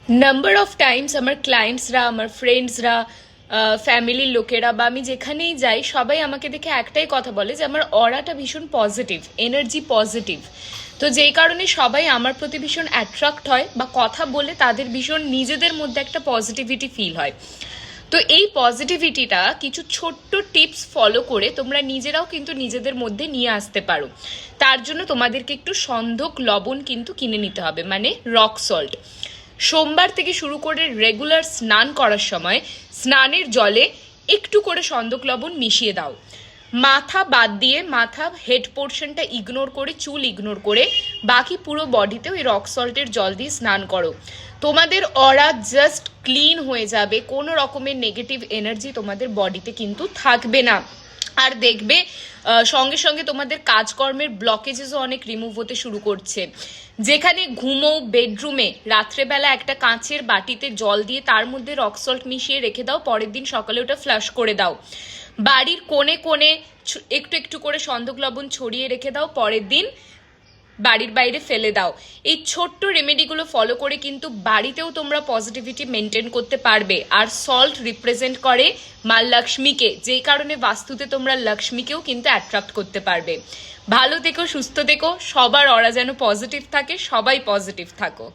Number of Times আমার ক্লায়েন্টসরা, আমার ফ্রেন্ডসরা, ফ্যামিলির লোকেরা বা আমি যেখানেই যাই সবাই আমাকে দেখে একটাই কথা বলে যে আমার অরাটা ভীষণ পজিটিভ, এনার্জি পজিটিভ। তো যেই কারণে সবাই আমার প্রতি ভীষণ অ্যাট্রাক্ট হয় বা কথা বলে তাদের ভীষণ নিজেদের মধ্যে একটা পজিটিভিটি ফিল হয়। তো এই পজিটিভিটিটা কিছু ছোট্ট টিপস ফলো করে তোমরা নিজেরাও কিন্তু নিজেদের মধ্যে নিয়ে আসতে পারো। তার জন্য তোমাদেরকে একটু সন্ধক লবণ কিন্তু কিনে নিতে হবে, মানে রক সল্ট। সোমবার থেকে শুরু করে রেগুলার স্নান করার সময় স্নানের জলে একটু করে সন্ধক লবণ মিশিয়ে দাও। মাথা বাদ দিয়ে, মাথা হেড পোর্শনটা ইগনোর করে, চুল ইগনোর করে বাকি পুরো বডিতেও এই রক সল্টের জল দিয়ে স্নান করো। তোমাদের অরা জাস্ট ক্লিন হয়ে যাবে, কোনো রকমের নেগেটিভ এনার্জি তোমাদের বডিতে কিন্তু থাকবে না। আর দেখবে সঙ্গে সঙ্গে তোমাদের কাজকর্মের ব্লকেজেসও অনেক রিমুভ হতে শুরু করছে। যেখানে ঘুমো বেডরুমে রাত্রেবেলা একটা কাঁচের বাটিতে জল দিয়ে তার মধ্যে রক সল্ট মিশিয়ে রেখে দাও, পরের দিন সকালে ওটা ফ্লাশ করে দাও। বাড়ির কোণে কোণে একটু একটু করে সন্ধক লবণ ছড়িয়ে রেখে দাও, পরের দিন বাড়ির বাইরে ফেলে দাও। এই ছোট্ট রেমেডিগুলো ফলো করে কিন্তু বাড়িতেও তোমরা পজিটিভিটি মেনটেন করতে পারবে। আর সল্ট রিপ্রেজেন্ট করে মা লক্ষ্মীকে, যেই কারণে বাস্তুতে তোমরা লক্ষ্মীকেও কিন্তু অ্যাট্রাক্ট করতে পারবে। ভালো থেকো, সুস্থ থেকো, সবার অরা যেন পজিটিভ থাকে, সবাই পজিটিভ থাকো।